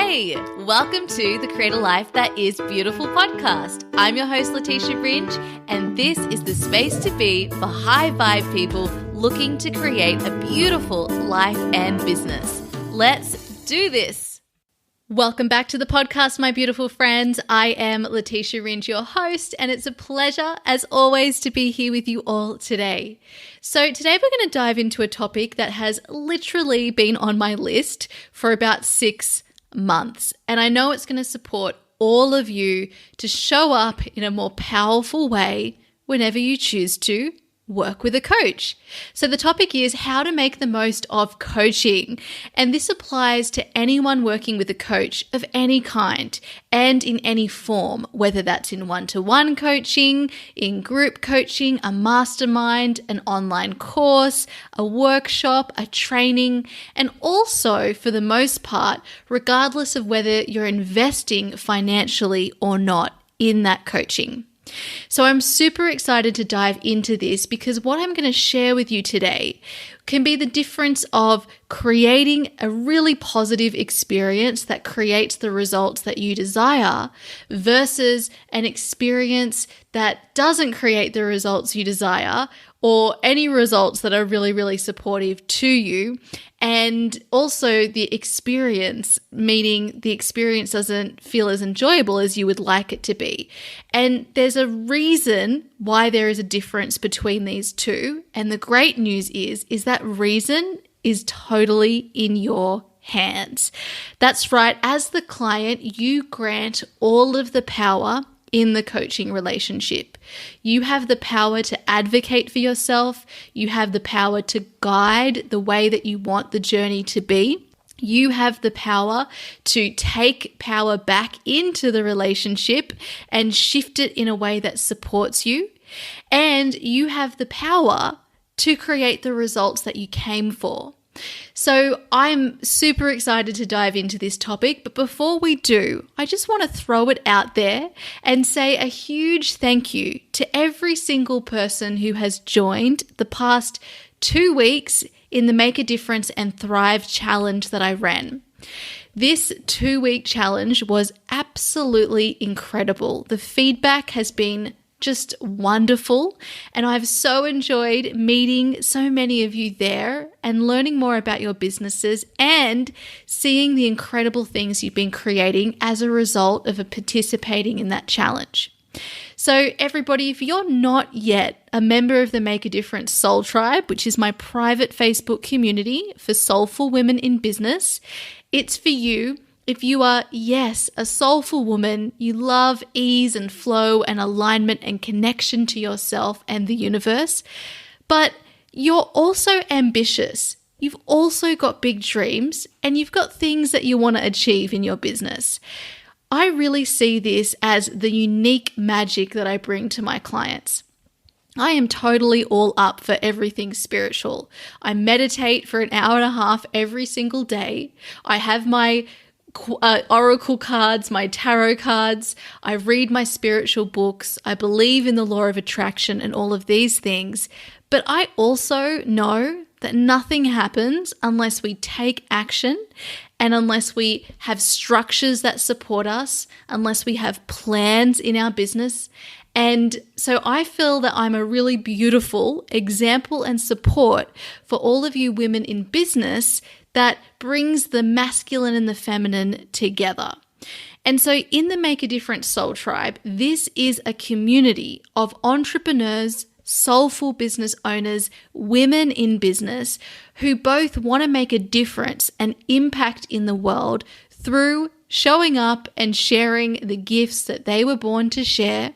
Hey, welcome to the Create a Life That Is Beautiful podcast. I'm your host, Leticia Ringe, and this is the space to be for high vibe people looking to create a beautiful life and business. Let's do this. Welcome back to the podcast, my beautiful friends. I am Leticia Ringe, your host, and it's a pleasure, as always, to be here with you all today. So today we're going to dive into a topic that has literally been on my list for about 6 months, and I know it's going to support all of you to show up in a more powerful way whenever you choose to work with a coach. So the topic is how to make the most of coaching. And this applies to anyone working with a coach of any kind and in any form, whether that's in one-to-one coaching, in group coaching, a mastermind, an online course, a workshop, a training, and also for the most part, regardless of whether you're investing financially or not in that coaching. So I'm super excited to dive into this because what I'm going to share with you today can be the difference of creating a really positive experience that creates the results that you desire versus an experience that doesn't create the results you desire or any results that are really, really supportive to you. And also the experience, meaning the experience doesn't feel as enjoyable as you would like it to be. And there's a reason why there is a difference between these two. And the great news is that reason is totally in your hands. That's right. As the client, you grant all of the power in the coaching relationship. You have the power to advocate for yourself. You have the power to guide the way that you want the journey to be. You have the power to take power back into the relationship and shift it in a way that supports you. And you have the power to create the results that you came for. So I'm super excited to dive into this topic, but before we do, I just want to throw it out there and say a huge thank you to every single person who has joined the past 2 weeks in the Make a Difference and Thrive challenge that I ran. This 2-week challenge was absolutely incredible. The feedback has been just wonderful, and I've so enjoyed meeting so many of you there and learning more about your businesses and seeing the incredible things you've been creating as a result of participating in that challenge. So everybody, if you're not yet a member of the Make a Difference Soul Tribe, which is my private Facebook community for soulful women in business, it's for you. If you are, yes, a soulful woman, you love ease and flow and alignment and connection to yourself and the universe, but you're also ambitious. You've also got big dreams and you've got things that you want to achieve in your business. I really see this as the unique magic that I bring to my clients. I am totally all up for everything spiritual. I meditate for an hour and a half every single day. I have my oracle cards, my tarot cards. I read my spiritual books. I believe in the law of attraction and all of these things. But I also know that nothing happens unless we take action and unless we have structures that support us, unless we have plans in our business. And so I feel that I'm a really beautiful example and support for all of you women in business that brings the masculine and the feminine together. And so in the Make a Difference Soul Tribe, this is a community of entrepreneurs, soulful business owners, women in business who both want to make a difference and impact in the world through showing up and sharing the gifts that they were born to share.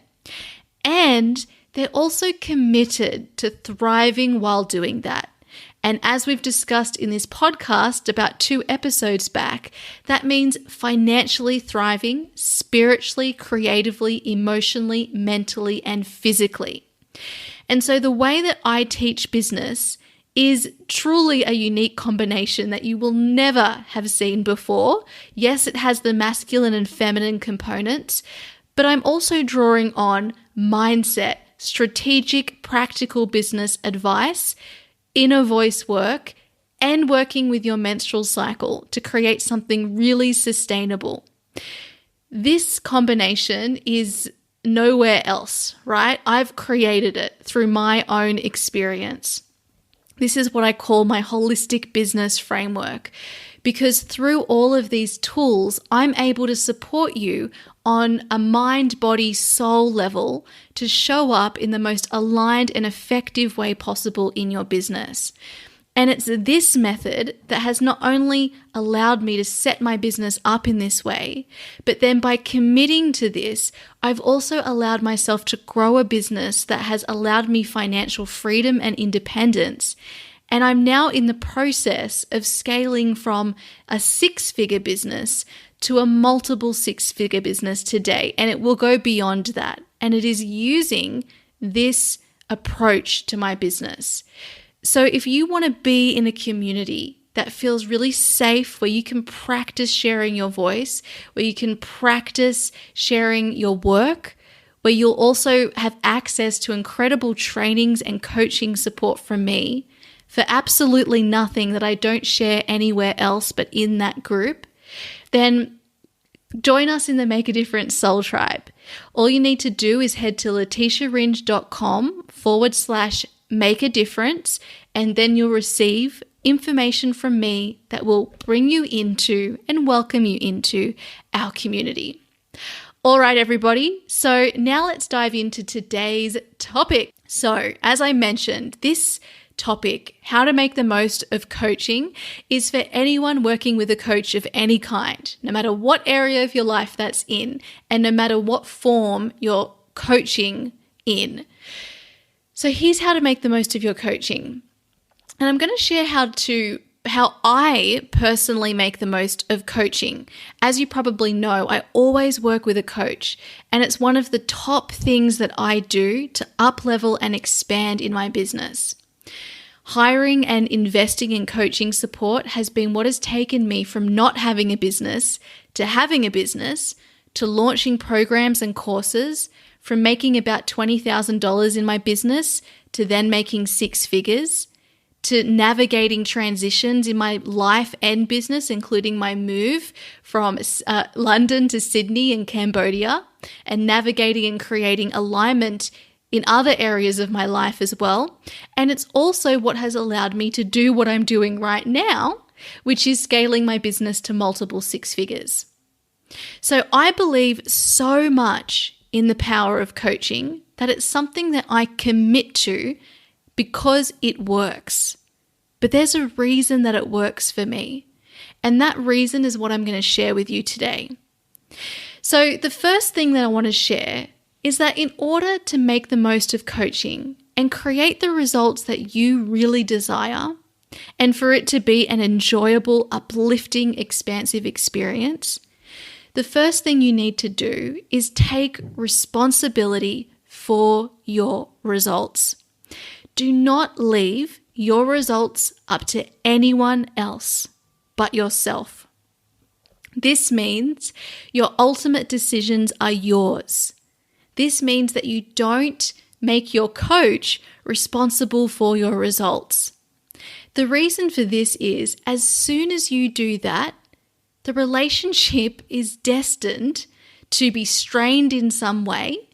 And they're also committed to thriving while doing that. And as we've discussed in this podcast about 2 episodes back, that means financially thriving, spiritually, creatively, emotionally, mentally, and physically. And so the way that I teach business is truly a unique combination that you will never have seen before. Yes, it has the masculine and feminine components, but I'm also drawing on mindset, strategic, practical business advice, inner voice work, and working with your menstrual cycle to create something really sustainable. This combination is nowhere else, right? I've created it through my own experience. This is what I call my holistic business framework, because through all of these tools, I'm able to support you on a mind, body, soul level to show up in the most aligned and effective way possible in your business. And it's this method that has not only allowed me to set my business up in this way, but then by committing to this, I've also allowed myself to grow a business that has allowed me financial freedom and independence. And I'm now in the process of scaling from a 6-figure business to a multiple 6-figure business today. And it will go beyond that. And it is using this approach to my business. So if you want to be in a community that feels really safe, where you can practice sharing your voice, where you can practice sharing your work, where you'll also have access to incredible trainings and coaching support from me for absolutely nothing that I don't share anywhere else but in that group, then join us in the Make a Difference Soul Tribe. All you need to do is head to leticiaringe.com/make a difference, and then you'll receive information from me that will bring you into and welcome you into our community. All right, everybody. So now let's dive into today's topic. So as I mentioned, this topic, how to make the most of coaching, is for anyone working with a coach of any kind, no matter what area of your life that's in, and no matter what form you're coaching in. So here's how to make the most of your coaching. And I'm going to share how I personally make the most of coaching. As you probably know, I always work with a coach, and it's one of the top things that I do to up-level and expand in my business. Hiring and investing in coaching support has been what has taken me from not having a business to having a business, to launching programs and courses, from making about $20,000 in my business to then making 6 figures, to navigating transitions in my life and business, including my move from London to Sydney and Cambodia, and navigating and creating alignment in other areas of my life as well. And it's also what has allowed me to do what I'm doing right now, which is scaling my business to multiple 6 figures. So I believe so much in the power of coaching that it's something that I commit to because it works. But there's a reason that it works for me. And that reason is what I'm going to share with you today. So the first thing that I want to share is that in order to make the most of coaching and create the results that you really desire, and for it to be an enjoyable, uplifting, expansive experience, the first thing you need to do is take responsibility for your results. Do not leave your results up to anyone else but yourself. This means your ultimate decisions are yours. This means that you don't make your coach responsible for your results. The reason for this is, as soon as you do that, the relationship is destined to be strained in some way.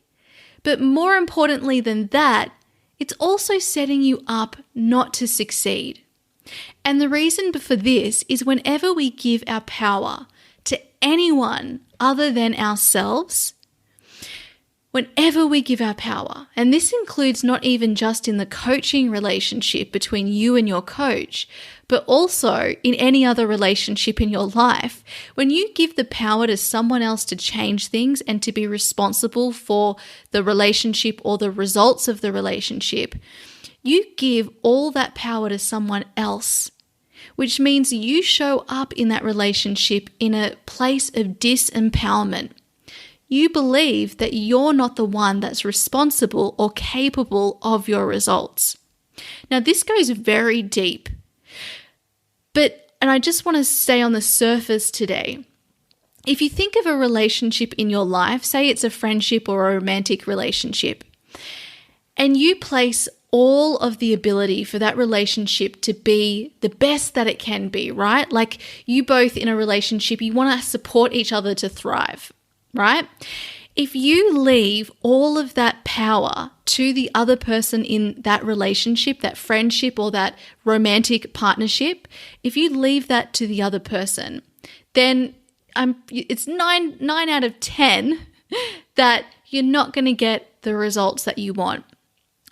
But more importantly than that, it's also setting you up not to succeed. And the reason for this is whenever we give our power to anyone other than ourselves, whenever we give our power, and this includes not even just in the coaching relationship between you and your coach, but also in any other relationship in your life, when you give the power to someone else to change things and to be responsible for the relationship or the results of the relationship, you give all that power to someone else, which means you show up in that relationship in a place of disempowerment. You believe that you're not the one that's responsible or capable of your results. Now, this goes very deep, and I just want to stay on the surface today. If you think of a relationship in your life, say it's a friendship or a romantic relationship, and you place all of the ability for that relationship to be the best that it can be, right? Like you both in a relationship, you want to support each other to thrive, right? If you leave all of that power to the other person in that relationship, that friendship or that romantic partnership, if you leave that to the other person, then it's 9 out of 10 that you're not going to get the results that you want.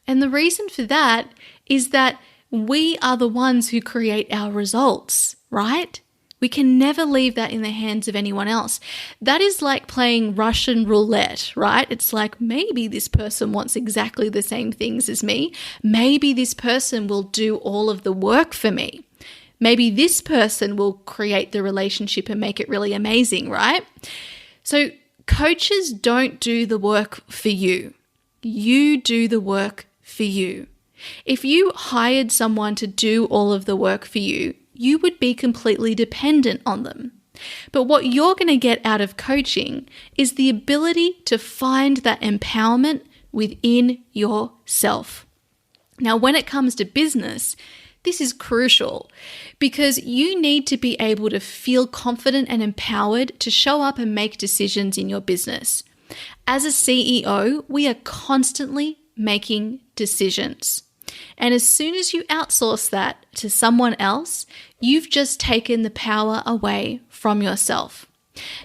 And the reason for that is that we are the ones who create our results, right? We can never leave that in the hands of anyone else. That is like playing Russian roulette, right? It's like maybe this person wants exactly the same things as me. Maybe this person will do all of the work for me. Maybe this person will create the relationship and make it really amazing, right? So coaches don't do the work for you. You do the work for you. If you hired someone to do all of the work for you, you would be completely dependent on them. But what you're going to get out of coaching is the ability to find that empowerment within yourself. Now, when it comes to business, this is crucial because you need to be able to feel confident and empowered to show up and make decisions in your business. As a CEO, we are constantly making decisions. And as soon as you outsource that to someone else, you've just taken the power away from yourself.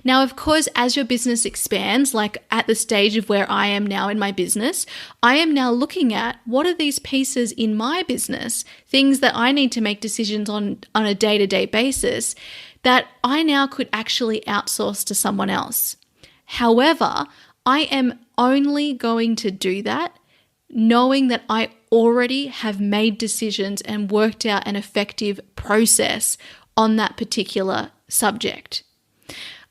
Now, of course, as your business expands, like at the stage of where I am now in my business, I am now looking at what are these pieces in my business, things that I need to make decisions on a day-to-day basis that I now could actually outsource to someone else. However, I am only going to do that knowing that I already have made decisions and worked out an effective process on that particular subject.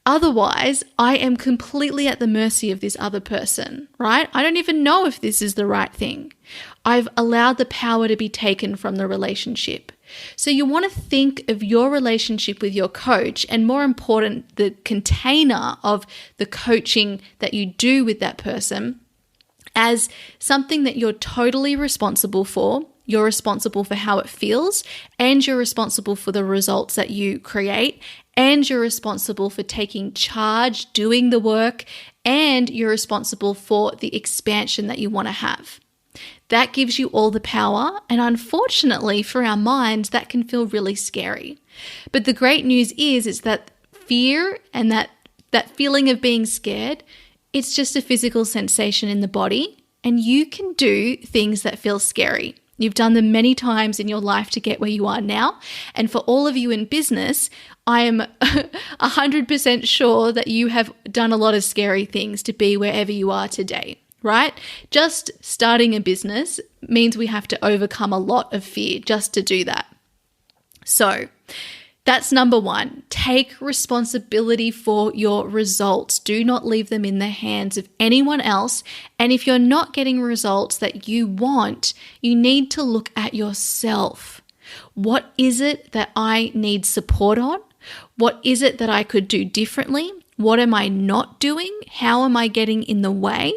Otherwise, I am completely at the mercy of this other person, right? I don't even know if this is the right thing. I've allowed the power to be taken from the relationship. So you want to think of your relationship with your coach and, more important, the container of the coaching that you do with that person as something that you're totally responsible for. You're responsible for how it feels, and you're responsible for the results that you create, and you're responsible for taking charge, doing the work, and you're responsible for the expansion that you want to have. That gives you all the power, and unfortunately for our minds, that can feel really scary. But the great news is that fear and that feeling of being scared, it's just a physical sensation in the body, and you can do things that feel scary. You've done them many times in your life to get where you are now. And for all of you in business, I am 100% sure that you have done a lot of scary things to be wherever you are today, right? Just starting a business means we have to overcome a lot of fear just to do that. So that's number one. Take responsibility for your results. Do not leave them in the hands of anyone else. And if you're not getting results that you want, you need to look at yourself. What is it that I need support on? What is it that I could do differently? What am I not doing? How am I getting in the way?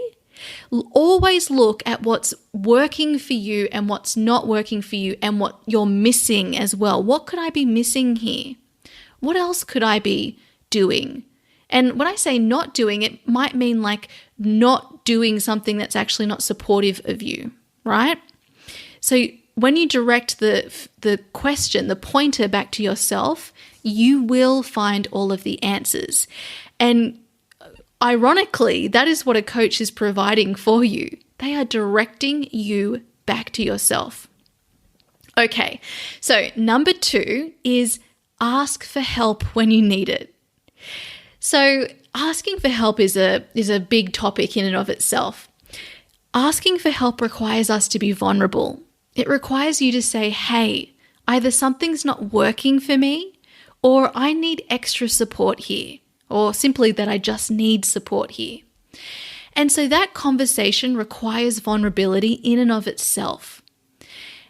Always look at what's working for you and what's not working for you and what you're missing as well. What could I be missing here? What else could I be doing? And when I say not doing, it might mean like not doing something that's actually not supportive of you, right? So when you direct the question, the pointer back to yourself, you will find all of the answers. And ironically, that is what a coach is providing for you. They are directing you back to yourself. Okay, so number 2 is ask for help when you need it. So asking for help is a big topic in and of itself. Asking for help requires us to be vulnerable. It requires you to say, hey, either something's not working for me or I need extra support here. Or simply that I just need support here. And so that conversation requires vulnerability in and of itself.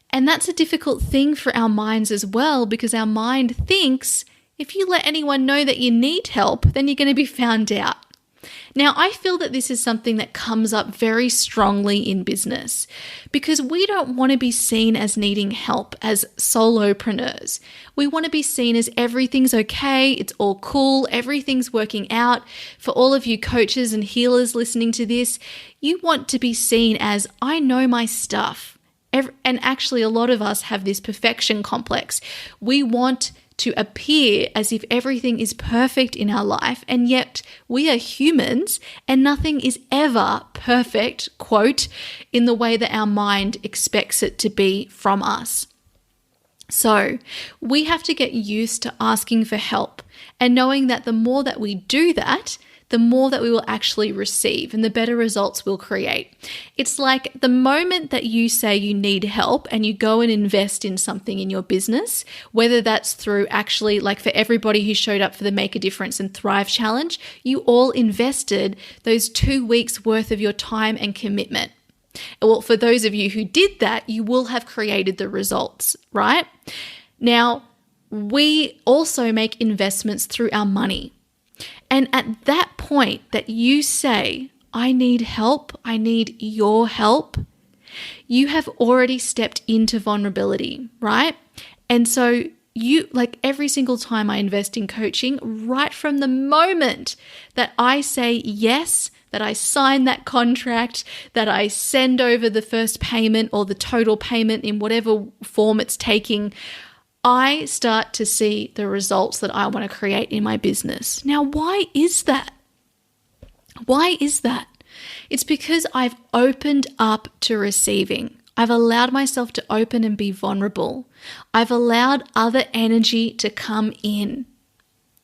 And that's a difficult thing for our minds as well, because our mind thinks if you let anyone know that you need help, then you're going to be found out. Now, I feel that this is something that comes up very strongly in business because we don't want to be seen as needing help as solopreneurs. We want to be seen as everything's okay, it's all cool, everything's working out. For all of you coaches and healers listening to this, you want to be seen as, I know my stuff. And actually, a lot of us have this perfection complex. We want to appear as if everything is perfect in our life, and yet we are humans and nothing is ever perfect, quote, in the way that our mind expects it to be from us. So we have to get used to asking for help and knowing that the more that we do that, the more that we will actually receive and the better results we'll create. It's like the moment that you say you need help and you go and invest in something in your business, whether that's through actually, like for everybody who showed up for the Make a Difference and Thrive Challenge, you all invested those 2 weeks worth of your time and commitment. Well, for those of you who did that, you will have created the results, right? Now, we also make investments through our money. And at that point that you say, I need help, I need your help, you have already stepped into vulnerability, right? And so you, like every single time I invest in coaching, right from the moment that I say yes, that I sign that contract, that I send over the first payment or the total payment in whatever form it's taking, I start to see the results that I want to create in my business. Now, why is that? Why is that? It's because I've opened up to receiving. I've allowed myself to open and be vulnerable. I've allowed other energy to come in.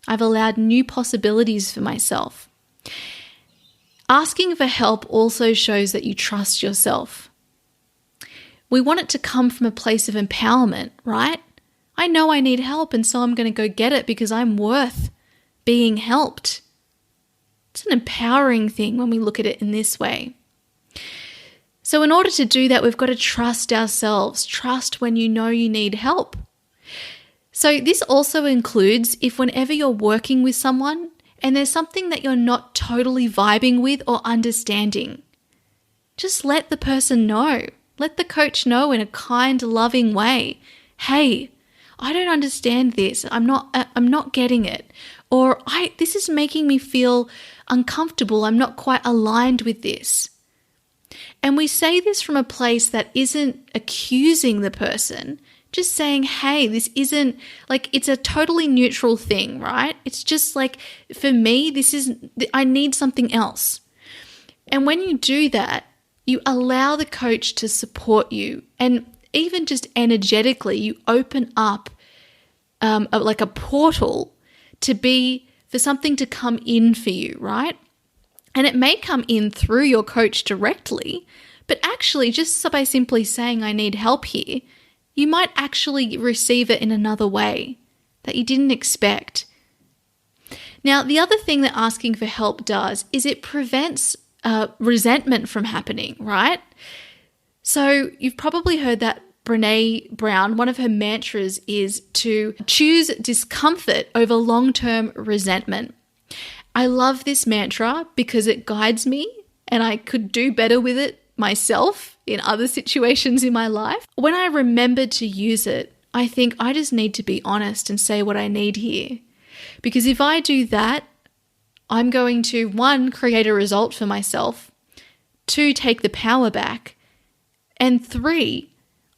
I've allowed new possibilities for myself. Asking for help also shows that you trust yourself. We want it to come from a place of empowerment, right? I know I need help, and so I'm going to go get it because I'm worth being helped. It's an empowering thing when we look at it in this way. So in order to do that, we've got to trust ourselves. Trust when you know you need help. So this also includes if whenever you're working with someone and there's something that you're not totally vibing with or understanding, just let the person know. Let the coach know in a kind, loving way. Hey, I don't understand this. I'm not getting it. Or this is making me feel uncomfortable. I'm not quite aligned with this. And we say this from a place that isn't accusing the person, just saying, hey, this isn't like, it's a totally neutral thing, right? It's just like, for me, I need something else. And when you do that, you allow the coach to support you, and even just energetically, you open up like a portal for something to come in for you, right? And it may come in through your coach directly, but actually just by simply saying, I need help here, you might actually receive it in another way that you didn't expect. Now, the other thing that asking for help does is it prevents resentment from happening, right? So you've probably heard that Brené Brown, one of her mantras is to choose discomfort over long-term resentment. I love this mantra because it guides me and I could do better with it myself in other situations in my life. When I remember to use it, I think I just need to be honest and say what I need here. Because if I do that, I'm going to, 1, create a result for myself, 2, take the power back, and 3,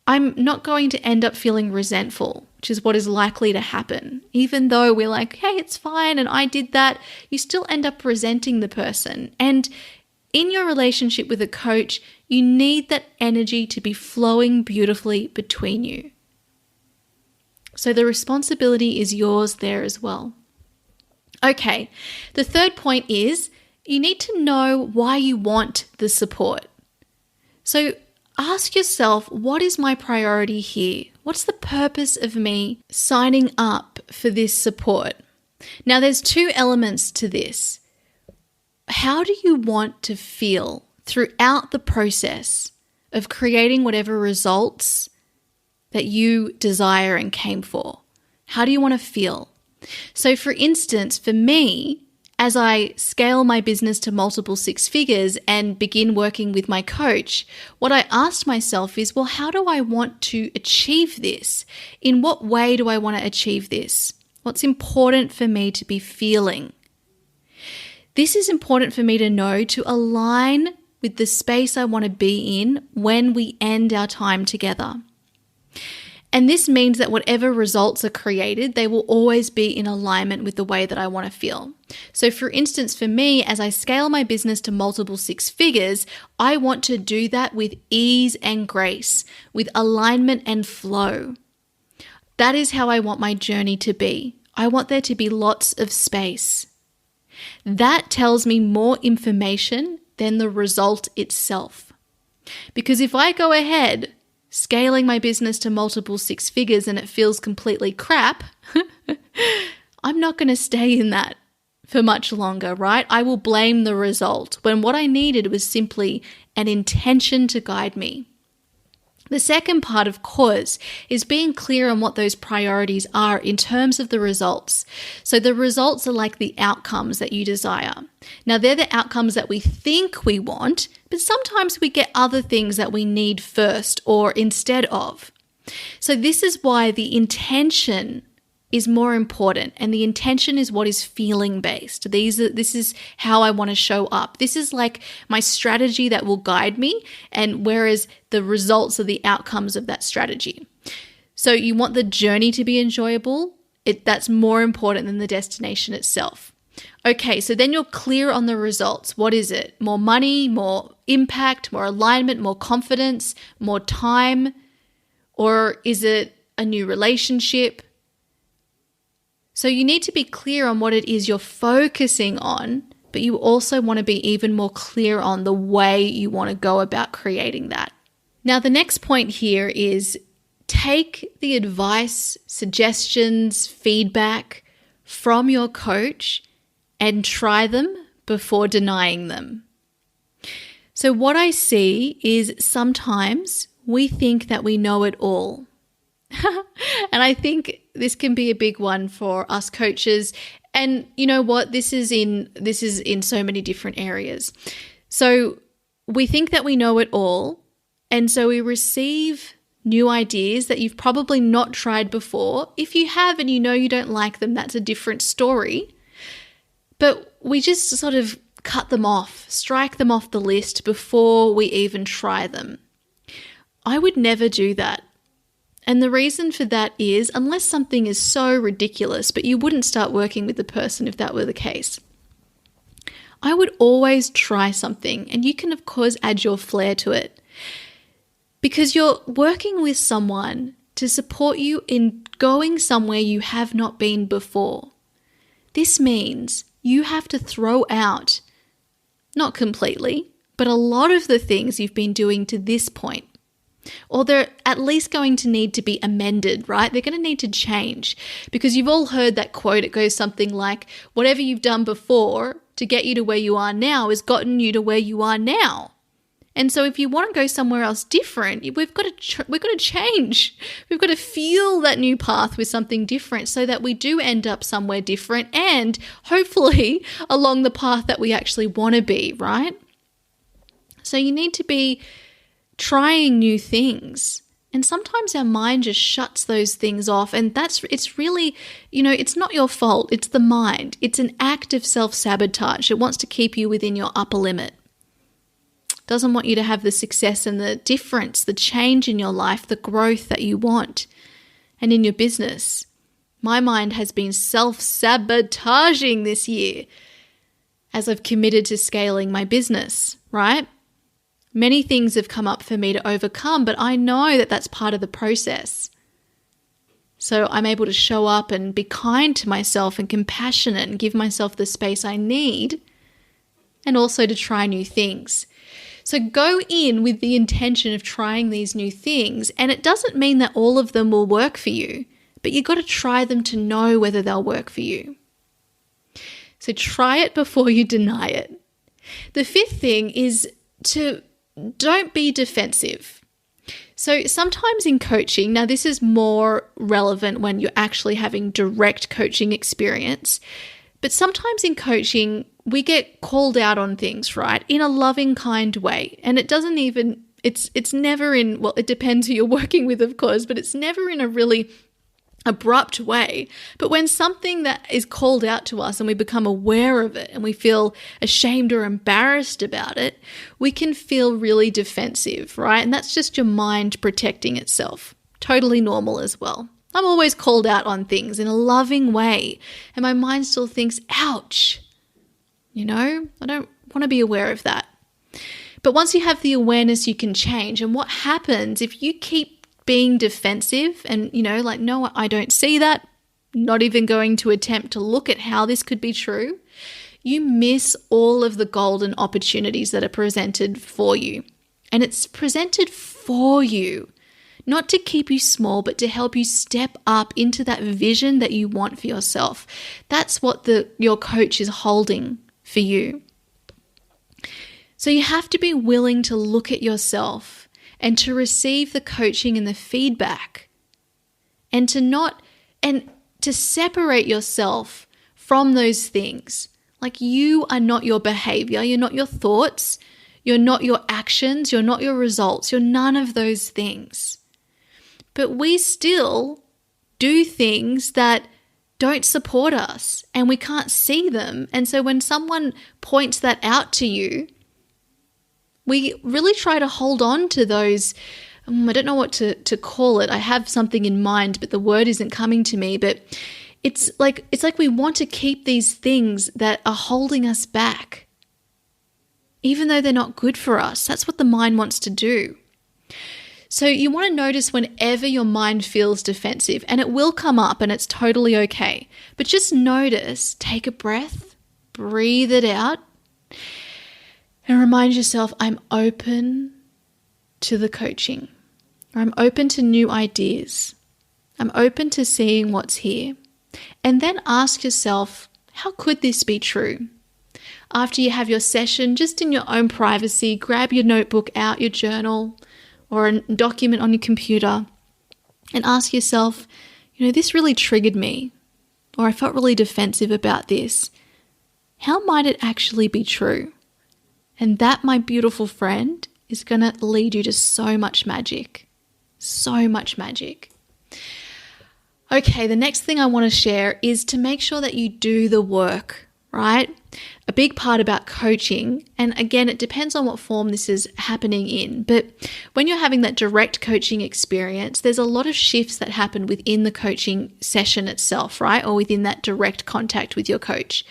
I'm not going to end up feeling resentful, which is what is likely to happen. Even though we're like, hey, it's fine and I did that, you still end up resenting the person. And in your relationship with a coach, you need that energy to be flowing beautifully between you. So the responsibility is yours there as well. Okay, the third point is you need to know why you want the support. So ask yourself, what is my priority here? What's the purpose of me signing up for this support? Now, there's 2 elements to this. How do you want to feel throughout the process of creating whatever results that you desire and came for? How do you want to feel? So for instance, for me, as I scale my business to multiple six figures and begin working with my coach, what I asked myself is, well, how do I want to achieve this? In what way do I want to achieve this? What's important for me to be feeling? This is important for me to know to align with the space I want to be in when we end our time together. And this means that whatever results are created, they will always be in alignment with the way that I want to feel. So for instance, for me, as I scale my business to multiple six figures, I want to do that with ease and grace, with alignment and flow. That is how I want my journey to be. I want there to be lots of space. That tells me more information than the result itself. Because if I go ahead scaling my business to multiple six figures and it feels completely crap, I'm not going to stay in that for much longer, right? I will blame the result when what I needed was simply an intention to guide me. The second part, of course, is being clear on what those priorities are in terms of the results. So the results are like the outcomes that you desire. Now, they're the outcomes that we think we want, but sometimes we get other things that we need first or instead of. So this is why the intention is more important, and the intention is what is feeling based. This is how I want to show up. This is like my strategy that will guide me, and whereas the results are the outcomes of that strategy. So you want the journey to be enjoyable. That's more important than the destination itself. Okay, so then you're clear on the results. What is it? More money, more impact, more alignment, more confidence, more time? Or is it a new relationship? So you need to be clear on what it is you're focusing on, but you also want to be even more clear on the way you want to go about creating that. Now, the next point here is take the advice, suggestions, feedback from your coach and try them before denying them. So what I see is sometimes we think that we know it all. And I think this can be a big one for us coaches. And you know what? This is in so many different areas. So we think that we know it all. And so we receive new ideas that you've probably not tried before. If you have and you know you don't like them, that's a different story. But we just sort of cut them off, strike them off the list before we even try them. I would never do that. And the reason for that is, unless something is so ridiculous, but you wouldn't start working with the person if that were the case, I would always try something, and you can of course add your flair to it, because you're working with someone to support you in going somewhere you have not been before. This means you have to throw out, not completely, but a lot of the things you've been doing to this point. Or they're at least going to need to be amended, right? They're going to need to change, because you've all heard that quote. It goes something like, whatever you've done before to get you to where you are now has gotten you to where you are now. And so if you want to go somewhere else different, we've got to change. We've got to feel that new path with something different so that we do end up somewhere different and hopefully along the path that we actually want to be, right? So you need to be trying new things. And sometimes our mind just shuts those things off. And it's really, it's not your fault. It's the mind. It's an act of self-sabotage. It wants to keep you within your upper limit. It doesn't want you to have the success and the difference, the change in your life, the growth that you want. And in your business, my mind has been self-sabotaging this year as I've committed to scaling my business, right? Many things have come up for me to overcome, but I know that that's part of the process. So I'm able to show up and be kind to myself and compassionate and give myself the space I need, and also to try new things. So go in with the intention of trying these new things, and it doesn't mean that all of them will work for you, but you've got to try them to know whether they'll work for you. So try it before you deny it. The fifth thing is to don't be defensive. So sometimes in coaching, now this is more relevant when you're actually having direct coaching experience, But sometimes in coaching, we get called out on things, right? In a loving, kind way. And it doesn't even, it's never in, well, it depends who you're working with, of course, but it's never in a really abrupt way. But when something that is called out to us and we become aware of it and we feel ashamed or embarrassed about it, we can feel really defensive, right? And that's just your mind protecting itself. Totally normal as well. I'm always called out on things in a loving way, and my mind still thinks, ouch. I don't want to be aware of that. But once you have the awareness, you can change. And what happens if you keep being defensive and, no, I don't see that, not even going to attempt to look at how this could be true, you miss all of the golden opportunities that are presented for you. And it's presented for you, not to keep you small, but to help you step up into that vision that you want for yourself. That's what your coach is holding for you. So you have to be willing to look at yourself and to receive the coaching and the feedback, and to separate yourself from those things. Like, you are not your behavior, you're not your thoughts, you're not your actions, you're not your results, you're none of those things. But we still do things that don't support us and we can't see them. And so when someone points that out to you, we really try to hold on to those. I don't know what to call it. I have something in mind, but the word isn't coming to me. But it's like we want to keep these things that are holding us back, even though they're not good for us. That's what the mind wants to do. So you want to notice whenever your mind feels defensive, and it will come up and it's totally okay. But just notice, take a breath, breathe it out, and remind yourself, I'm open to the coaching, or I'm open to new ideas. I'm open to seeing what's here. And then ask yourself, how could this be true? After you have your session, just in your own privacy, grab your notebook out, your journal, or a document on your computer, and ask yourself, this really triggered me, or I felt really defensive about this. How might it actually be true? And that, my beautiful friend, is going to lead you to so much magic. So much magic. Okay, the next thing I want to share is to make sure that you do the work, right? A big part about coaching, and again, it depends on what form this is happening in, but when you're having that direct coaching experience, there's a lot of shifts that happen within the coaching session itself, right? Or within that direct contact with your coach.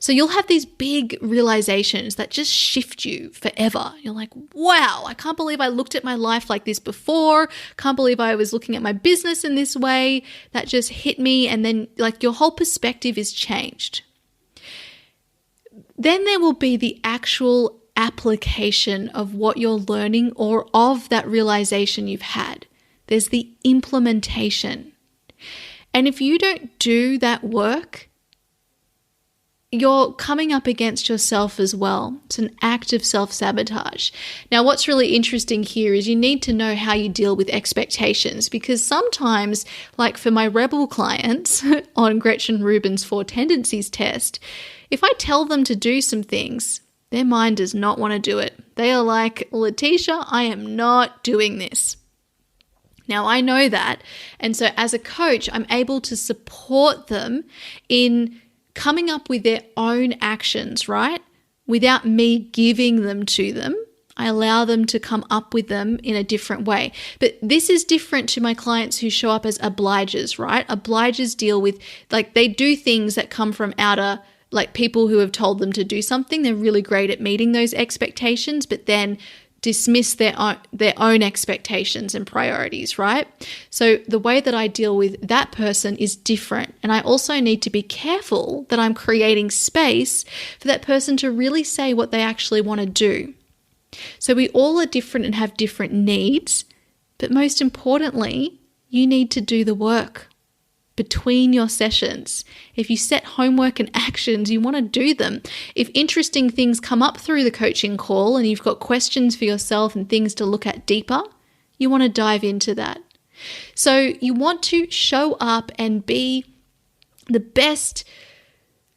So you'll have these big realizations that just shift you forever. You're like, wow, I can't believe I looked at my life like this before. Can't believe I was looking at my business in this way. That just hit me. And then your whole perspective is changed. Then there will be the actual application of what you're learning or of that realization you've had. There's the implementation. And if you don't do that work, you're coming up against yourself as well. It's an act of self-sabotage. Now, what's really interesting here is you need to know how you deal with expectations, because sometimes, like for my rebel clients on Gretchen Rubin's 4 Tendencies test, if I tell them to do some things, their mind does not want to do it. They are like, Leticia, I am not doing this. Now, I know that. And so as a coach, I'm able to support them in coming up with their own actions, right? Without me giving them to them. I allow them to come up with them in a different way. But this is different to my clients who show up as obligers, right? Obligers deal with, they do things that come from outer, people who have told them to do something. They're really great at meeting those expectations, but then dismiss their own expectations and priorities, right? So the way that I deal with that person is different. And I also need to be careful that I'm creating space for that person to really say what they actually want to do. So we all are different and have different needs, but most importantly, you need to do the work between your sessions. If you set homework and actions, you want to do them. If interesting things come up through the coaching call and you've got questions for yourself and things to look at deeper, you want to dive into that. So you want to show up and be the best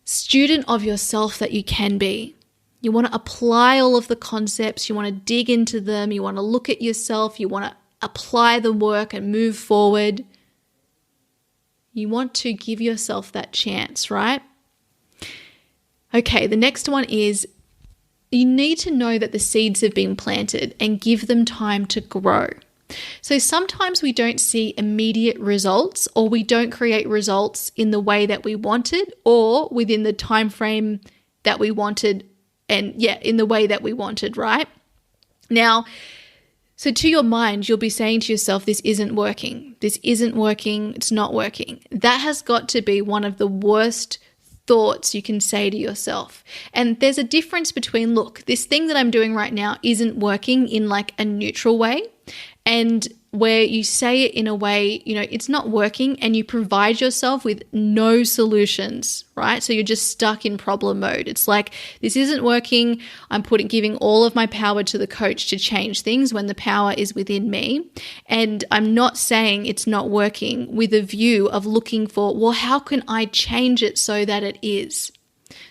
student of yourself that you can be. You want to apply all of the concepts. You want to dig into them. You want to look at yourself. You want to apply the work and move forward. You want to give yourself that chance, right? Okay, the next one is you need to know that the seeds have been planted and give them time to grow. So sometimes we don't see immediate results, or we don't create results in the way that we wanted or within the time frame that we wanted, and in the way that we wanted, right? Now, so to your mind, you'll be saying to yourself, this isn't working. This isn't working. It's not working. That has got to be one of the worst thoughts you can say to yourself. And there's a difference between, look, this thing that I'm doing right now isn't working in like a neutral way, and where you say it in a way, it's not working, and you provide yourself with no solutions, right? So you're just stuck in problem mode. It's like, this isn't working. I'm giving all of my power to the coach to change things when the power is within me. And I'm not saying it's not working with a view of looking for, well, how can I change it so that it is?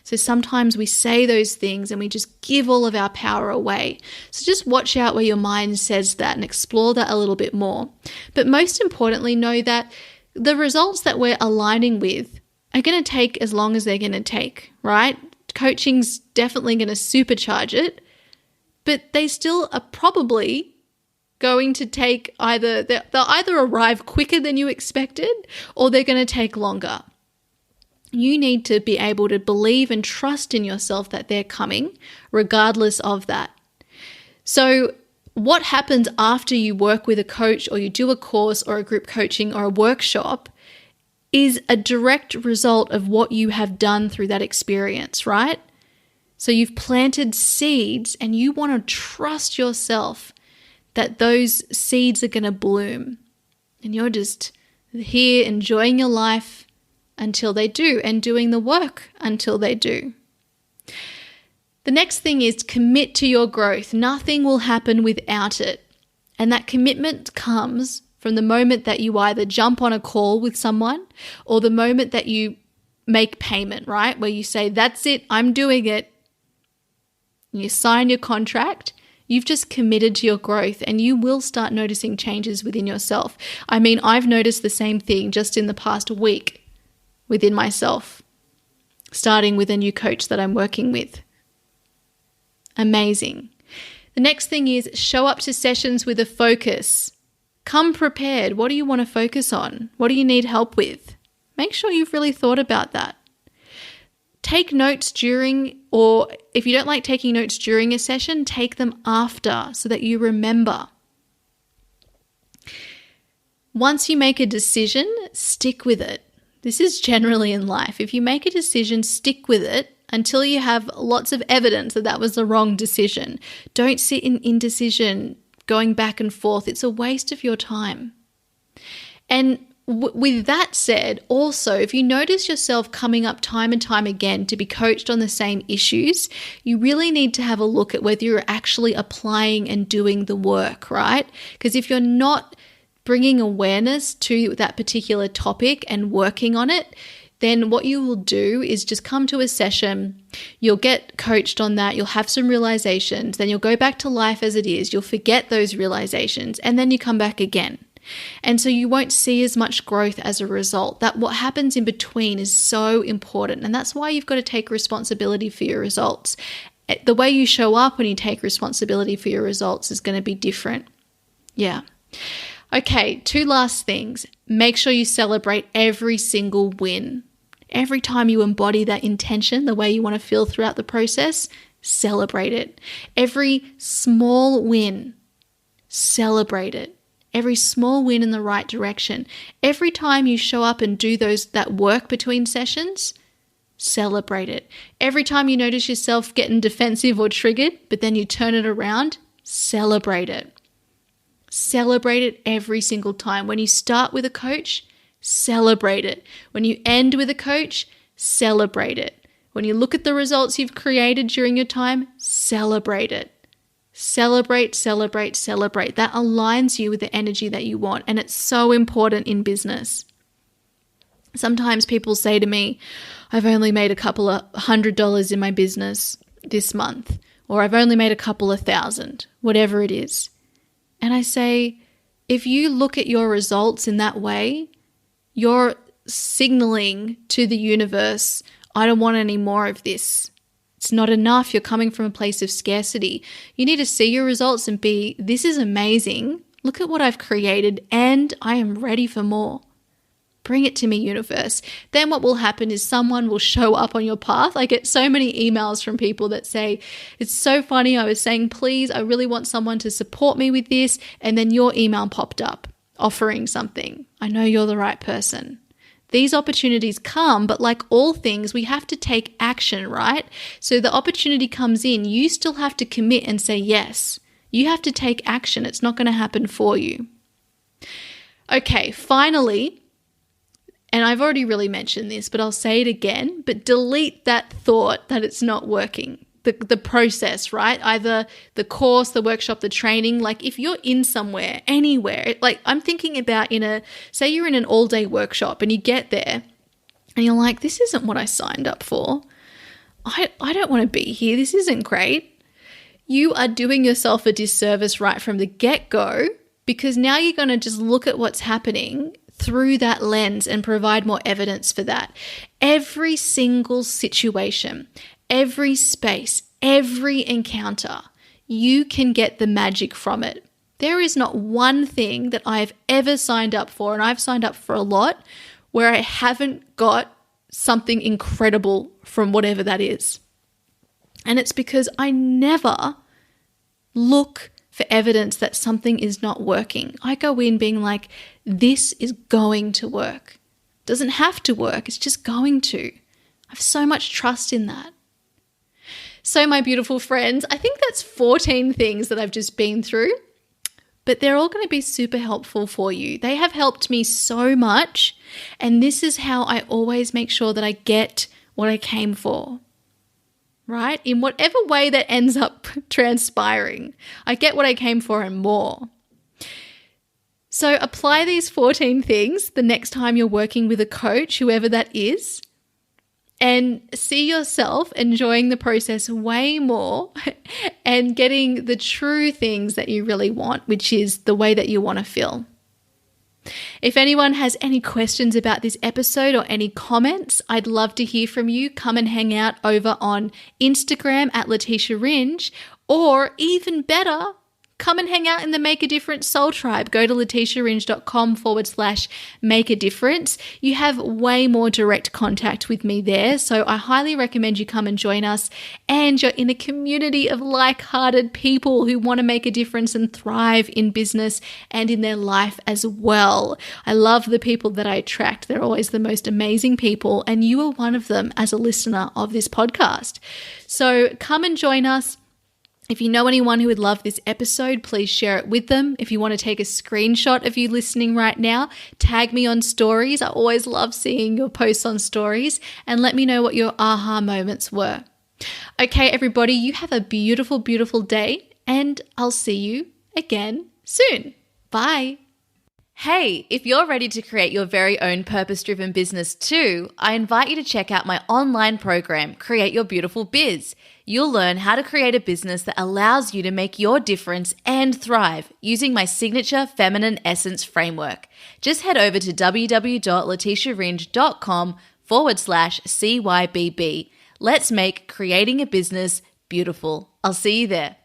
So sometimes we say those things and we just give all of our power away. So just watch out where your mind says that and explore that a little bit more. But most importantly, know that the results that we're aligning with are going to take as long as they're going to take, right? Coaching's definitely going to supercharge it, but they still are probably going to take they'll either arrive quicker than you expected, or they're going to take longer. You need to be able to believe and trust in yourself that they're coming, regardless of that. So what happens after you work with a coach, or you do a course or a group coaching or a workshop, is a direct result of what you have done through that experience, right? So you've planted seeds, and you want to trust yourself that those seeds are going to bloom. And you're just here enjoying your life until they do, and doing the work until they do. The next thing is commit to your growth. Nothing will happen without it. And that commitment comes from the moment that you either jump on a call with someone, or the moment that you make payment, right? Where you say, that's it, I'm doing it. And you sign your contract. You've just committed to your growth, and you will start noticing changes within yourself. I mean, I've noticed the same thing just in the past week within myself, starting with a new coach that I'm working with. Amazing. The next thing is show up to sessions with a focus. Come prepared. What do you want to focus on? What do you need help with? Make sure you've really thought about that. Take notes during, or if you don't like taking notes during a session, take them after so that you remember. Once you make a decision, stick with it. This is generally in life. If you make a decision, stick with it until you have lots of evidence that that was the wrong decision. Don't sit in indecision, going back and forth. It's a waste of your time. And with that said, also, if you notice yourself coming up time and time again to be coached on the same issues, you really need to have a look at whether you're actually applying and doing the work, right? Because if you're not bringing awareness to that particular topic and working on it, then what you will do is just come to a session, you'll get coached on that, you'll have some realizations, then you'll go back to life as it is, you'll forget those realizations, and then you come back again. And so you won't see as much growth as a result. That what happens in between is so important, and that's why you've got to take responsibility for your results. The way you show up when you take responsibility for your results is going to be different. Yeah. Okay, 2 last things. Make sure you celebrate every single win. Every time you embody that intention, the way you want to feel throughout the process, celebrate it. Every small win, celebrate it. Every small win in the right direction. Every time you show up and do that work between sessions, celebrate it. Every time you notice yourself getting defensive or triggered, but then you turn it around, celebrate it. Celebrate it every single time. When you start with a coach, celebrate it. When you end with a coach, celebrate it. When you look at the results you've created during your time, celebrate it. Celebrate, celebrate, celebrate. That aligns you with the energy that you want, and it's so important in business. Sometimes people say to me, I've only made a couple of $100 in my business this month, or I've only made a couple of thousand, whatever it is. And I say, if you look at your results in that way, you're signaling to the universe, I don't want any more of this. It's not enough. You're coming from a place of scarcity. You need to see your results and be, this is amazing. Look at what I've created and I am ready for more. Bring it to me, universe. Then what will happen is someone will show up on your path. I get so many emails from people that say, it's so funny. I was saying, please, I really want someone to support me with this. And then your email popped up offering something. I know you're the right person. These opportunities come, but like all things, we have to take action, right? So the opportunity comes in, you still have to commit and say yes. You have to take action. It's not going to happen for you. Okay, finally, and I've already really mentioned this, but I'll say it again, but delete that thought that it's not working. The process, right? Either the course, the workshop, the training. Like if you're in somewhere, anywhere, like I'm thinking about say you're in an all-day workshop and you get there and you're like, this isn't what I signed up for. I don't want to be here. This isn't great. You are doing yourself a disservice right from the get-go, because now you're going to just look at what's happening through that lens and provide more evidence for that. Every single situation, every space, every encounter, you can get the magic from it. There is not one thing that I've ever signed up for, and I've signed up for a lot, where I haven't got something incredible from whatever that is. And it's because I never look for evidence that something is not working. I go in being like, this is going to work. It doesn't have to work, it's just going to. I have so much trust in that. So my beautiful friends, I think that's 14 things that I've just been through, but they're all going to be super helpful for you. They have helped me so much, and this is how I always make sure that I get what I came for, right? In whatever way that ends up transpiring, I get what I came for and more. So apply these 14 things the next time you're working with a coach, whoever that is, and see yourself enjoying the process way more and getting the true things that you really want, which is the way that you want to feel. If anyone has any questions about this episode or any comments, I'd love to hear from you. Come and hang out over on Instagram at Leticia Ringe, or even better, come and hang out in the Make a Difference Soul Tribe. Go to leticiaringe.com/make a difference. You have way more direct contact with me there, so I highly recommend you come and join us. And you're in a community of like-hearted people who want to make a difference and thrive in business and in their life as well. I love the people that I attract. They're always the most amazing people, and you are one of them as a listener of this podcast. So come and join us. If you know anyone who would love this episode, please share it with them. If you want to take a screenshot of you listening right now, tag me on stories. I always love seeing your posts on stories, and let me know what your aha moments were. Okay, everybody, you have a beautiful, beautiful day, and I'll see you again soon. Bye. Hey, if you're ready to create your very own purpose-driven business too, I invite you to check out my online program, Create Your Beautiful Biz. You'll learn how to create a business that allows you to make your difference and thrive using my signature feminine essence framework. Just head over to www.leticiaringe.com/CYBB. Let's make creating a business beautiful. I'll see you there.